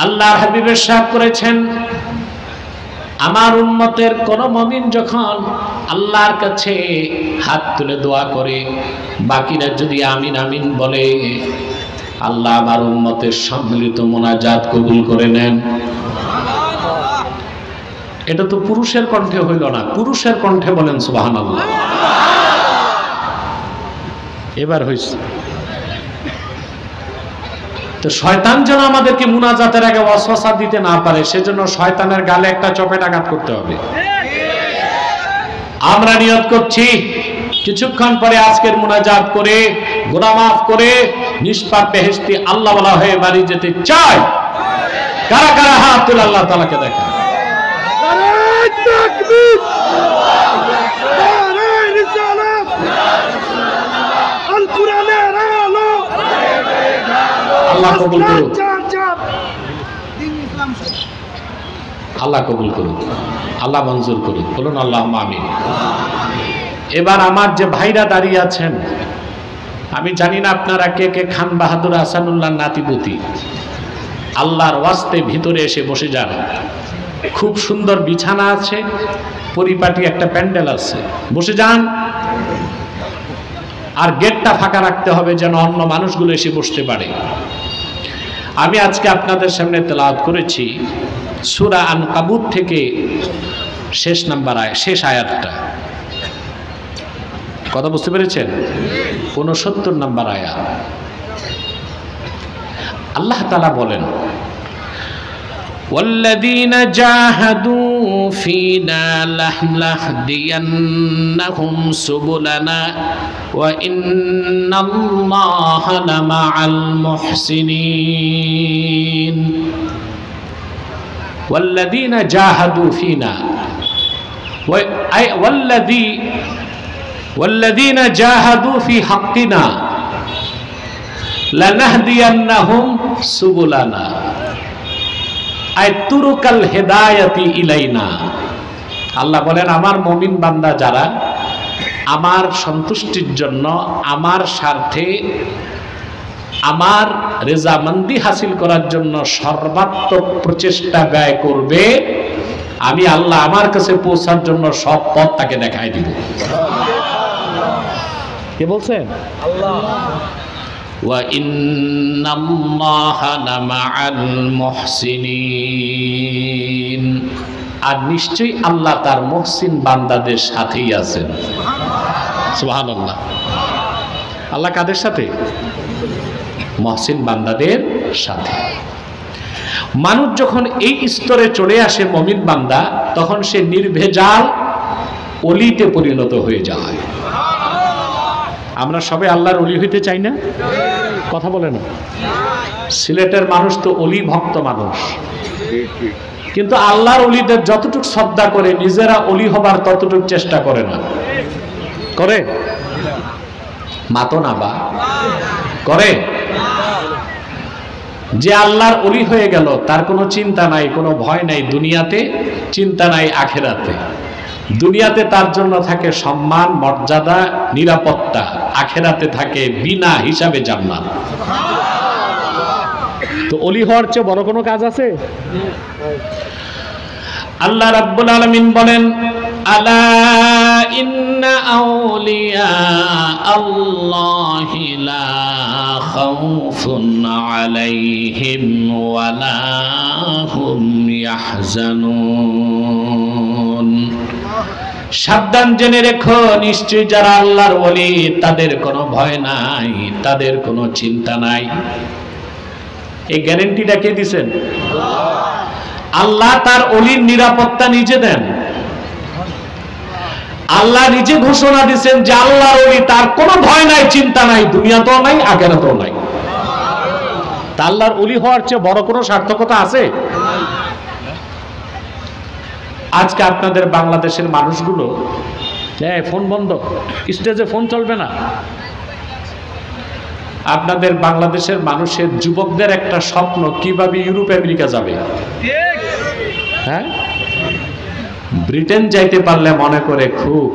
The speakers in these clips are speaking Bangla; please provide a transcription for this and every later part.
আল্লাহর হাবিব ইরশাদ করেছেন, আমার উম্মতের কোন মুমিন যখন আল্লাহর কাছে হাত তুলে দোয়া করে, বাকিরা যদি আমিন আমিন বলে, আল্লাহ আমার উম্মতের সম্মিলিত মোনাজাত কবুল করে নেন। এটা তো পুরুষের কণ্ঠে হইল না, পুরুষের কণ্ঠে বলেন সুবহানাল্লাহ। এবার হইছে। তো শয়তান যেন আমাদেরকে মুনাজাতের আগে ওয়াসওয়াসা দিতে না পারে, সেজন্য শয়তানের গালে একটা চপেট আঘাত করতে হবে। আমরা নিয়ত করছি কিছুক্ষণ পরে আজকের মুনাজাত করে গুনাহ মাফ করে নিষ্পাপ বেহেশতি আল্লাহওয়ালা হয়ে বাড়ি যেতে চাই। কারা কারা হাত তুলে আল্লাহ তাআলাকে দেখা। নারে তাকবীর, নারে রিসালাত, আল কুরআনের আলো। আল্লাহ কবুল করুন, আল্লাহ কবুল করুন, আল্লাহ মঞ্জুর করুন, বলুন আল্লাহুম্মা আমিন। এবার আমার যে ভাইরা দাঁড়িয়ে আছেন, আমি জানি না আপনারা কে কে খান বাহাদুর আহসানুল্লাহ নাতিপুতি, আল্লাহর ওয়াস্তে ভিতরে এসে বসে যান। খুব সুন্দর বিছানা আছে, পরিপাটি একটা প্যান্ডেল আছে, বসে যান। আর গেটটা ফাঁকা রাখতে হবে যেন অন্য মানুষগুলো এসে বসতে পারে। আমি আজকে আপনাদের সামনে তেলাওয়াত করেছি সূরা আনকাবুত থেকে শেষ আয়াতটা। কথা বুঝতে পেরেছেন? 69 নম্বর আয়াত। আল্লাহ তাআলা বলেন, والذين جاهدوا فينا لنهدينهم سبلنا وإن الله لمع المحسنين والذين جاهدوا فينا والذين جاهدوا في حقنا لنهدينهم سبلنا আই তুরুকাল হেদায়াতি ইলাইনা। আল্লাহ বলেন, আমার মুমিন বান্দা যারা আমার সন্তুষ্টির জন্য, আমার স্বার্থে, আমার রেজামন্দি হাসিল করার জন্য সর্বাত্মক প্রচেষ্টা ব্যয় করবে, আমি আল্লাহ আমার কাছে পৌঁছার জন্য সব পথ তাকে দেখাই দিব। কে বলছেন? আল্লাহ। وَإِنَّ اللَّهَ لَمَعَ الْمُحْسِنِينَ। আর নিশ্চয়ই আল্লাহ তার মুহসিন বান্দাদের সাথেই আছেন। সুবহানাল্লাহ। আল্লাহ কাদের সাথে? মুহসিন বান্দাদের সাথে। মানুষ যখন এই স্তরে চলে আসে মুমিন বান্দা, তখন সে নির্ভেজাল ওলিতে পরিণত হয়ে যায়। আমরা সবাই আল্লাহর ওলি হইতে চাই না? কথা বলে না। সিলেটের মানুষ তো অলি ভক্ত মানুষ, কিন্তু আল্লাহর ওলিদের যতটুকু শ্রদ্ধা করে নিজেরা অলি হবার ততটুকু চেষ্টা করে না। করে? মাতো না বা করে? যে আল্লাহর ওলি হয়ে গেল তার কোনো চিন্তা নাই, কোনো ভয় নাই দুনিয়াতে, চিন্তা নাই আখেরাতে। দুনিয়াতে তার জন্য থাকে সম্মান, মর্যাদা, নিরাপত্তা, আখেরাতে থাকে বিনা হিসাবে জান্নাত। তো ওলি হওয়ার চেয়ে বড় কোনো কাজ আছে? আল্লাহ রাব্বুল আলামিন বলেন, আলা ইন্না আউলিয়া আল্লাহি লা খাউফুন আলাইহিম ওয়ালা হুম ইয়াহজানুন। সাবধান জেনে রেখো, নিশ্চয়ই যারা আল্লাহর ওলি তাদের কোনো ভয় নাই, তাদের কোনো চিন্তা নাই। এই গ্যারান্টিটা কে দিবেন? আল্লাহ তার ওলির নিরাপত্তা নিজে দেন। আল্লাহ নিজে ঘোষণা দিয়েছেন যে আল্লাহর ওলি তার কোনো ভয় নাই, চিন্তা নাই, দুনিয়াতেও নাই, আখিরাতেও নাই। তা আল্লাহর ওলি হওয়ার চেয়ে বড় কোনো সার্থকতা আছে? আজকে আপনাদের বাংলাদেশের মানুষগুলো, ফোন বন্ধ, স্টেজে ফোন চলবে না। আপনাদের বাংলাদেশের মানুষের যুবকদের একটা স্বপ্ন, কিভাবে ইউরোপ আমেরিকা যাবে। হ্যাঁ, ব্রিটেন যাইতে পারলে মনে করে খুব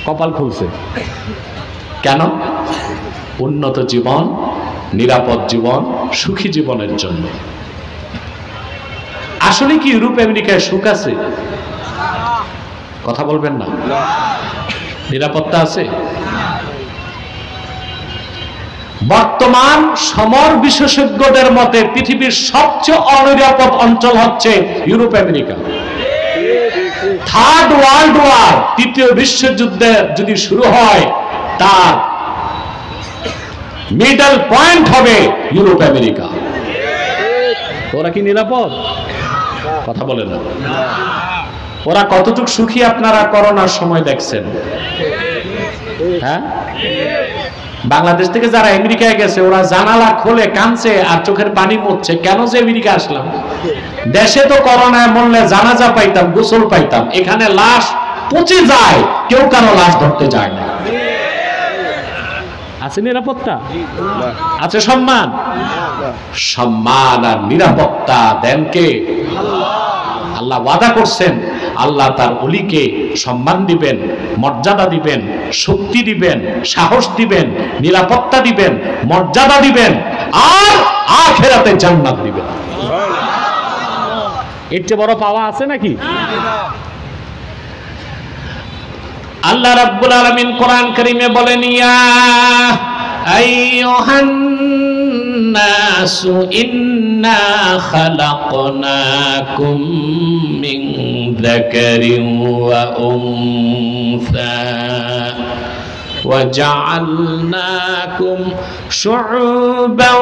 কপাল খুলছে। কেন? উন্নত জীবন, নিরাপদ জীবন, সুখী জীবনের জন্য। আসলে কি ইউরোপ আমেরিকায় সুখ আছে? কথা বলবেন না? নিরাপত্তা আছে? বর্তমান সমর বিশেষজ্ঞদের মতে পৃথিবীর সবচেয়ে অনিরাপদ অঞ্চল হচ্ছে Europe America. Third world war, তৃতীয় বিশ্বযুদ্ধ যদি শুরু হয়, তার মিডল পয়েন্ট হবে ইউরোপ আমেরিকা। ওরা কি নিরাপদ? কথা বলে না। ওরা কতটুকু সুখী আপনারা করোনার সময় দেখছেন? হ্যাঁ, বাংলাদেশ থেকে যারা আমেরিকায় গেছে ওরা জানালা খুলে কাঁদছে আর চোখের পানি মুছছে, কেন যে আমেরিকা আসলাম? দেশে তো করোনায় মরলে জানাজা পাইতাম, গোসল পাইতাম, এখানে লাশ পচে যায়, কেউ কারো লাশ ধরতে যায় না। আছে নিরাপত্তা? আছে সম্মান? সম্মান আর নিরাপত্তা দেন কে? আল্লাহ ওয়াদা করছেন, আল্লাহ তার ওলিকে সম্মান দিবেন, মর্যাদা দিবেন, শক্তি দিবেন, সাহস দিবেন, নিরাপত্তা দিবেন, মর্যাদা দিবেন, আর আখিরাতে জান্নাত দিবেন। এর চেয়ে বড় পাওয়া আছে নাকি? আল্লাহ রাব্বুল আলামিন কোরআন কারীমে বলেন, ইয়া আইয়ুহান নাসু ইন্না খালাকনাকুম মিন যাকারিন ওয়া উনসা وجعلناكم شعوبا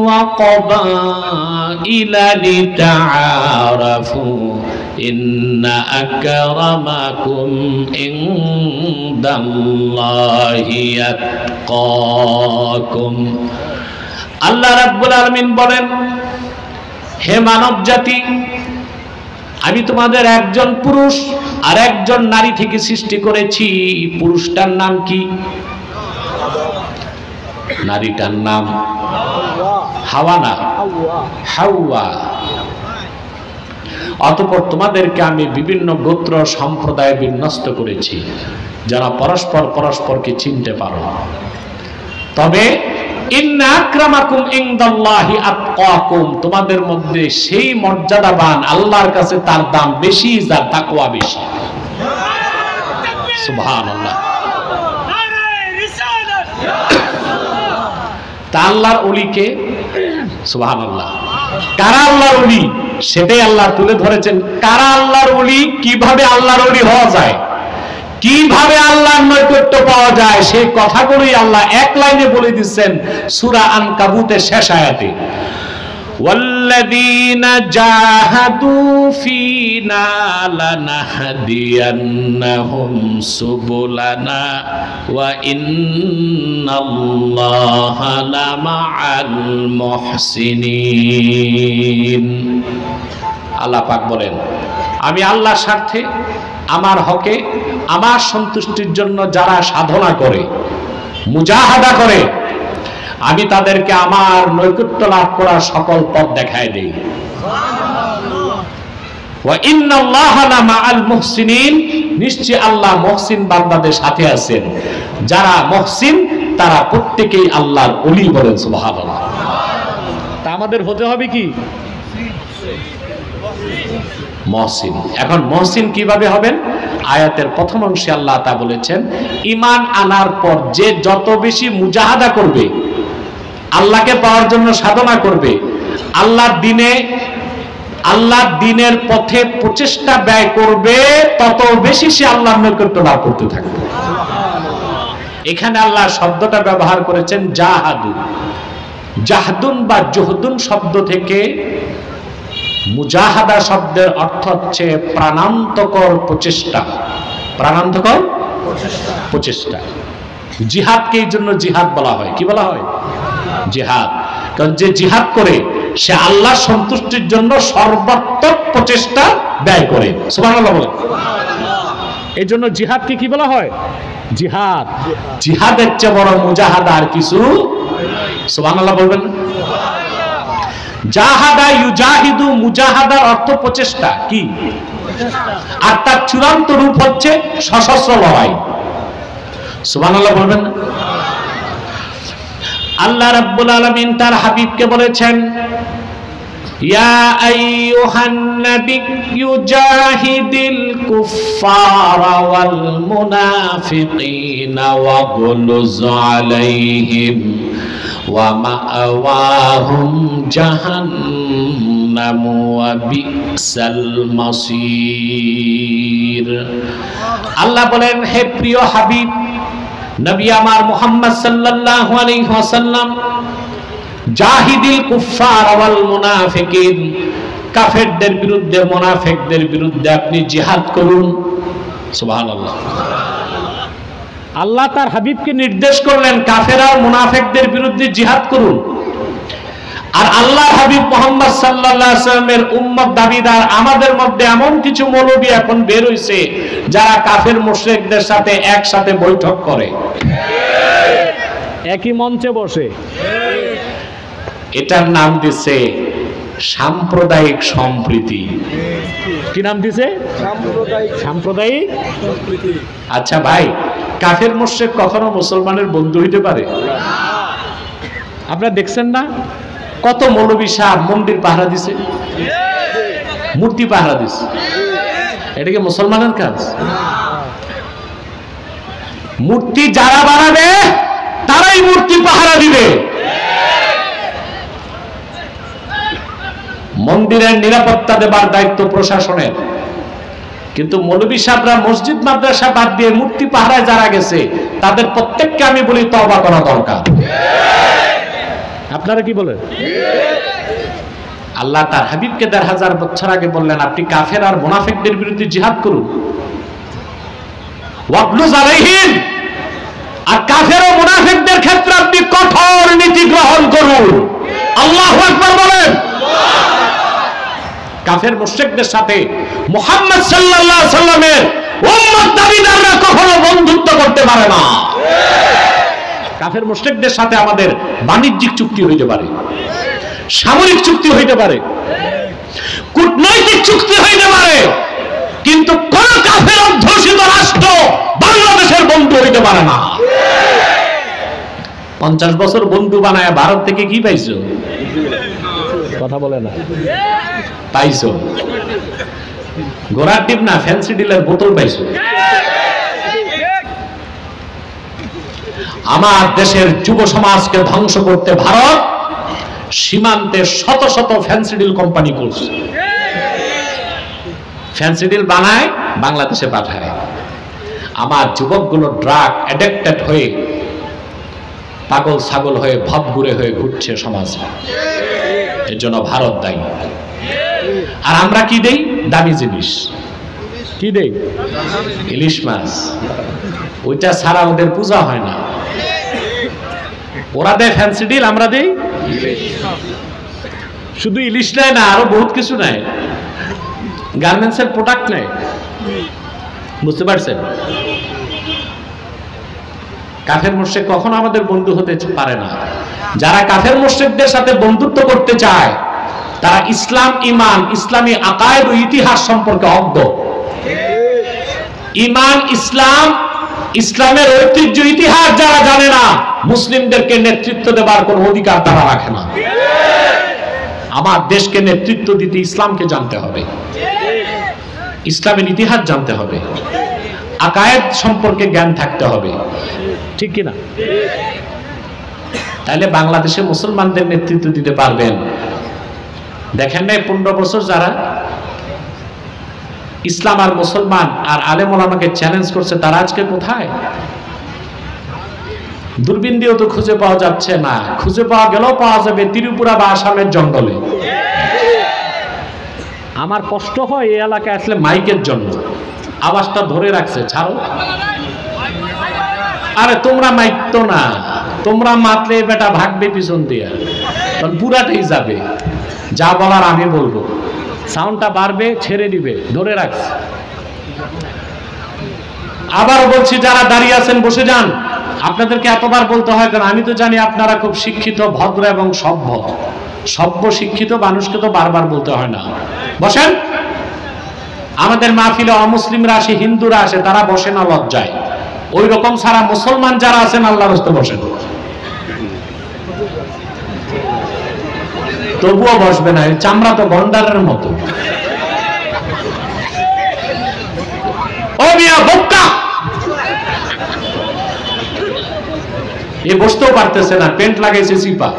وقبائل لتعارفوا إن أكرمكم عند الله يتقاكم। আল্লাহ রাব্বুল আলামিন বলেন, হে মানব জাতি, আমি তোমাদের একজন পুরুষ আর একজন নারী থেকে সৃষ্টি করেছি। পুরুষটার নাম কি? নারীটার নাম হাওয়া না, হাওয়া। অতঃপর তোমাদেরকে আমি বিভিন্ন গোত্র সম্প্রদায়ে বিন্যস্ত করেছি, যারা পরস্পর পরস্পরকে চিনতে পারো। তবে ইন্না আকরামাকুম ইনদাল্লাহি আতকাকুম, তোমাদের মধ্যে সেই মর্যাদাবান, আল্লাহর কাছে তার দাম বেশি, যার তাকওয়া বেশি। সুবহানাল্লাহ। তা আল্লাহর ওলিকে, সুবহানাল্লাহ, কারা আল্লাহর ওলি সেটাই আল্লাহ তুলে ধরেছেন। কারা আল্লাহর ওলি, কিভাবে আল্লাহর ওলি হওয়া যায়, কিভাবে আল্লাহর নৈকট্য পাওয়া যায়, সেই কথাগুলোই আল্লাহ এক লাইনে বলে দিচ্ছেন সূরা আনকাবুতের শেষ আয়াতে, ওয়াল্লাযীনা জাহাদু ফীনা লানাহদিয়ান্নাহুম সুবুলানা ওয়া ইন্নাল্লাহা লামাআল মুহসিনিন। আল্লাহ পাক বলেন, আমি আল্লাহর স্বার্থে, আমার হকে, আমার সন্তুষ্টির জন্য যারা সাধনা করে, মুজাহাদা করে, আমি তাদেরকে আমার নৈকট্য লাভ করার সকল পথ দেখায় দেই। ওয়া ইন্নাল্লাহা লামাআল মুহসিনিন, নিশ্চয় আল্লাহ মুহসিন বান্দাদের সাথে আছেন। যারা মুহসিন তারা প্রত্যেকেই আল্লাহর ওলি, বলেন সুবহানাল্লাহ। তা আমাদের হতে হবে কি? মহসিন। এখন মহসিন কিভাবে হবেন? আয়াতের প্রথম অংশে আল্লাহ তা বলেছেন, ঈমান আনার পর যে যত বেশি মুজাহাদা করবে, আল্লাহকে পাওয়ার জন্য সাধনা করবে, আল্লাহর দ্বীনের পথে প্রচেষ্টা ব্যয় করবে, তত বেশি সে আল্লাহর নৈকট্য লাভ করতে থাকবে। এখানে আল্লাহ শব্দটা ব্যবহার করেছেন জাহাদু। জাহদুন বা জুহদুন শব্দ থেকে মুজাহাদা শব্দের অর্থ হচ্ছে প্রাণান্তকর প্রচেষ্টা। প্রাণান্তকর প্রচেষ্টা। জিহাদকে এই জন্য জিহাদ বলা হয়। কি বলা হয়? জিহাদ। কারণ যে জিহাদ করে সে আল্লাহর সন্তুষ্টির জন্য সর্বাত্মক প্রচেষ্টা ব্যয় করে। সুবহানাল্লাহ বলেন। এই জন্য জিহাদকে কি বলা হয়? জিহাদ। জিহাদের চেয়ে বড় মুজাহাদা আর কিছু। সুবহানাল্লাহ বলবেন। জাহাদা ইউজাহিদু, মুজাহাদার অর্থ প্রচেষ্টা। কি? আর তার চূড়ান্ত রূপ হচ্ছে সশস্ত্র লড়াই। সুবহানাল্লাহ বলবেন। আল্লাহ রাব্বুল আলামিন তার হাবিবকে বলেছেন, ইয়া আইয়ুহান নাবিয়্যু জাহিদিল কুফফারা ওয়াল মুনাফিকিনা ওয়াগলুজ আলাইহিম ওয়া মাআওয়াহুম জাহান্নাম ওয়া বিসাল মাসীর। আল্লাহ বলেন, হে প্রিয় হাবিব নবী আমার মুহাম্মদ সাল্লাল্লাহু আলাইহি ওয়াসাল্লাম, জাহিদিল কুফফার ওয়াল মুনাফিকিন, কাফেরদের বিরুদ্ধে মুনাফিকদের বিরুদ্ধে আপনি জিহাদ করুন। সুবহানাল্লাহ। আল্লাহ তার হাবিবকে নির্দেশ করলেন কাফের আর মুনাফিকদের বিরুদ্ধে জিহাদ করুন। আর আল্লাহর হাবিব মুহাম্মদ সাল্লাল্লাহু আলাইহি ওয়াসাল্লামের উম্মত দাবিদার আমাদের মধ্যে এমন কিছু মৌলবী এখন বের হইছে যারা কাফের মুশরিকদের সাথে একসাথে বৈঠক করে, একই মঞ্চে বসে। এটার নাম দিছে সাম্প্রদায়িক সম্প্রীতি। কি নাম দিছে? সাম্প্রদায়িক সম্প্রীতি। আচ্ছা ভাই, কাফের মুশরিক কখনো মুসলমানের বন্ধু হইতে পারে? আপনারা দেখছেন না কত মৌলবী সাহেব মন্দির পাহারা দিছে, মূর্তি পাহারা দিছে? এটা কি মুসলমানের কাজ? মূর্তি যারা বানাবে তারাই মূর্তি পাহারা দিবে। মন্দিরের নিরাপত্তা দেবার দায়িত্ব প্রশাসনের, কিন্তু মৌলবী সাহেবরা মসজিদ মাদ্রাসা বাদ দিয়ে মূর্তি পাহারায় যারা গেছে তাদের প্রত্যেককে আমি বলি তওবা করা দরকার। আপনারা কি বলেন? আল্লাহ তার হাবিবকে ১,৫০০ বছর আগে বললেন আপনি কাফের আর মুনাফিকদের বিরুদ্ধে জিহাদ করুন। ওয়াগলুজ আলাইহিম, আর কাফের ও মুনাফিকদের ক্ষেত্রে আপনি কঠোর নীতি গ্রহণ করুন। আল্লাহু আকবার বলেন। কাফের মুশরিকদের সাথে মুহাম্মদ সাল্লাল্লাহু আলাইহি সাল্লামের উম্মত দাবিদাররা কখনো বন্ধুত্ব করতে পারে না। কাফের মুশরিকদের সাথে আমাদের বাণিজ্যিক চুক্তি হইতে পারে, সামরিক চুক্তি হইতে পারে, কূটনৈতিক চুক্তি হইতে পারে, কিন্তু কোন কাফের অধ্যুষিত রাষ্ট্র বাংলাদেশের বন্ধু হইতে পারে না। 50 বছর বন্ধু বানায় ভারত থেকে কি পাইছো? কথা বলে না। পাইছো ঘোড়ার টিপ না, ফ্যান্সি ডিলের বোতল পাইছো। আমার দেশের যুব সমাজকে ধ্বংস করতে ভারত সীমান্তে শত শত ফ্যান্সি ডিল কোম্পানি করছে। ফ্যান্সি ডিল বানায় বাংলাদেশে পাঠায়। আমার যুবকগুলো ড্রাগ অ্যাডিক্টেড হয়ে পাগল ছাগল হয়ে ভবঘুরে হয়ে ঘুরছে সমাজে। এর জন্য ভারত দায়ী। আর আমরা কি দেই? দামি জিনিস। কি দেই? ইলিশ মাছ। ওইটা ছাড়া ওদের পূজা হয় না। ওরা দেয় ফ্যান্সি ডিল, আমরা দেই শুধু ইলিশ নেয় না, আরো বহুত কিছু নেয়, গার্মেন্টস এর প্রোডাক্ট নেয়। বুঝতে পারছেন? কাফের মুশরিক কখনো আমাদের বন্ধু হতে পারে না। যারা কাফের মুশরিকদের সাথে বন্ধুত্ব করতে চায় তারা ইসলাম, ঈমান, ইসলামী আকায়েদ ও ইতিহাস সম্পর্কে অজ্ঞ। ঈমান, ইসলাম, ইসলামের ঐতিহ্য, ইতিহাস যারা জানে না, মুসলিমদেরকে নেতৃত্ব দেবার কোনো অধিকার তারা রাখে না। আমার দেশকে নেতৃত্ব দিতে ইসলামকে জানতে হবে, ইসলামের ইতিহাস জানতে হবে, আকায়েদ সম্পর্কে জ্ঞান থাকতে হবে, ঠিক কিনা? তাহলে বাংলাদেশে মুসলমানদের নেতৃত্ব দিতে পারবেন। দেখেন না 15 বছর যারা ইসলাম আর মুসলমান আর আলেম ওলামাকে চ্যালেঞ্জ করছে তারা আজকে কোথায়? দূরবীন দিয়েও তো খুঁজে পাওয়া যাচ্ছে না। খুঁজে পাওয়া গেলেও পাওয়া যাবে ত্রিপুরা বা আসামের জঙ্গলে। আমার কষ্ট হয় এই এলাকায় আসলে মাইকের জন্য, আওয়াজটা ধরে রাখছে, ছাড়ো। আরে তোমরা মাইক তো না, তোমরা মাতলে বেটা ভাগবে পিছন দিয়ে, তখন পুরাটাই যাবে। যা বলার আমি বলবো, সাউন্ডটা বাড়বে, ছেড়ে দিবে, ধরে রাখছে। আবার বলছি যারা দাঁড়িয়ে আছেন বসে যান। আপনাদেরকে এতবার বলতে হয় কারণ আমি তো জানি আপনারা খুব শিক্ষিত, ভদ্র এবং সভ্য। সভ্য শিক্ষিত মানুষকে তো বারবার বলতে হয় না। বসেন। আমাদের মাহফিলে অমুসলিমরা আসে, হিন্দুরা আসে, তারা বসে না লজ্জায়। ওই রকম সারা মুসলমান যারা আছেন আল্লাহর রাস্তায় বসেন। তবুও বসবে না, চামড়া তো গন্ডারের মতো। ও মিয়া বোকা, এ বসতেও পারতেছে না, পেন্ট লাগাইছে চিপা,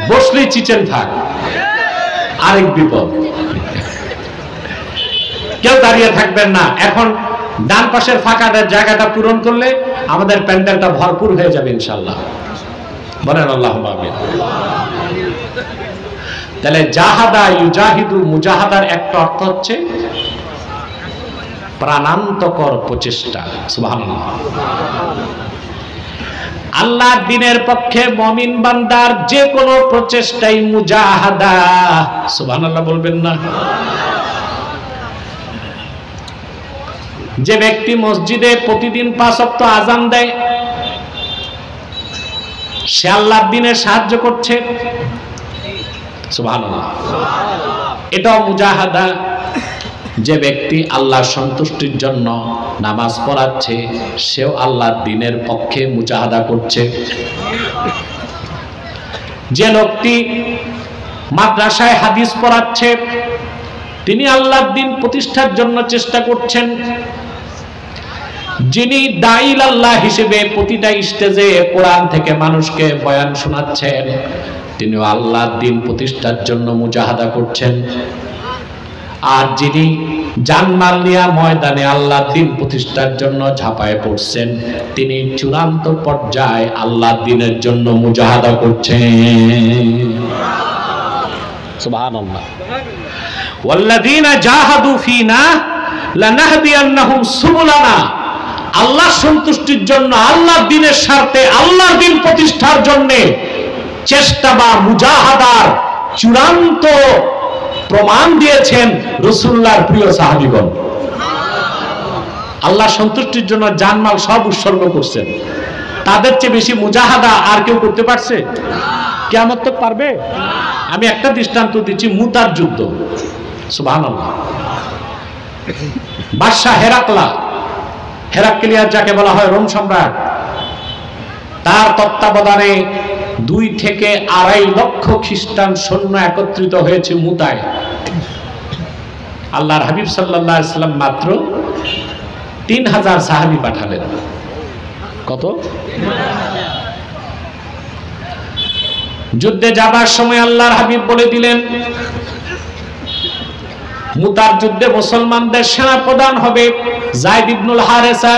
বসলেই চিচেন থাক, আরেক বিপদ। কেউ দাঁড়িয়ে থাকবেন না। এখন ডান পাশের ফাঁকা জায়গাটা পূরণ করলে আমাদের প্যান্ডেলটা ভরপুর হয়ে যাবে ইনশাআল্লাহ। বলেন আল্লাহুম্মা আমিন। তাহলে জাহাদা ইউজাহিদু, মুজাহাদার একটা অর্থ হচ্ছে প্রাণান্তকর প্রচেষ্টা। সুবহানাল্লাহ। আল্লাহর দ্বীনের পক্ষে মুমিন বান্দার যে কোনো প্রচেষ্টাই মুজাহাদা। সুবহানাল্লাহ বলবেন না? যে ব্যক্তি মসজিদে প্রতিদিন 5 ওয়াক্ত আযান দেয়, সে আল্লাহর দ্বীনে সাহায্য করছে। সুবহানাল্লাহ। এটাও মুজাহাদা। যে ব্যক্তি আল্লাহর সন্তুষ্টির জন্য নামাজ পড়াচ্ছে, সেও আল্লাহর দ্বীনের পক্ষে মুজাহাদা করছে। যে লোকটি মাদ্রাসায় হাদিস পড়াচ্ছে, তিনি আল্লাহর দ্বীন প্রতিষ্ঠার জন্য চেষ্টা করছেন। যিনি দাঈল আল্লাহ হিসেবে প্রতিটা স্টেজে কোরআন থেকে মানুষকে বয়ান শোনাচ্ছেন, তিনিও আল্লাহর দ্বীন প্রতিষ্ঠার জন্য মুজাহাদা করছেন। আর যিনি জানমাল নিয়ে ময়দানে আল্লাহর দ্বীন প্রতিষ্ঠার জন্য ঝাঁপায় পড়ছেন, তিনি চূড়ান্ত পর্যায়ে আল্লাহর দ্বীনের জন্য মুজাহাদা করছেন। সুবহানাল্লাহ। ওয়াল্লাযীনা জাহাদু ফীনা লানাহদিয়ান্নাহুম সুবুলানা। আল্লাহর সন্তুষ্টির জন্য, আল্লাহর দ্বীনের স্বার্থে, আল্লাহর দ্বীন প্রতিষ্ঠার জন্য চেষ্টা বা মুজাহাদার চূড়ান্ত প্রমাণ দিয়েছেন রাসূলুল্লাহর প্রিয় সাহাবীগণ। আল্লাহর সন্তুষ্টির জন্য জানমাল সব উৎসর্গ করছেন। তাদের চেয়ে বেশি মুজাহাদা আর কেউ করতে পারছে? কিয়ামত তক পারবে? আমি একটা দৃষ্টান্ত দিচ্ছি, মুতার যুদ্ধ। সুবহানাল্লাহ। বাদশা হেরাক্লিয়াস যাকে বলা হয় রোম সম্রাট, তার তত্ত্বাবধানে 2 থেকে 2.5 লক্ষ খ্রিস্টান সৈন্য একত্রিত হয়েছে মুতায়। আল্লাহর হাবিব সাল্লাল্লাহু আলাইহি সাল্লাম মাত্র 3000 সাহাবী পাঠালেন। কত? যুদ্ধে যাবার সময় আল্লাহর হাবিব বলে দিলেন, মুতার যুদ্ধে মুসলমানদের সেনা প্রধান হবে যায়েদ ইবনুল হারেসা।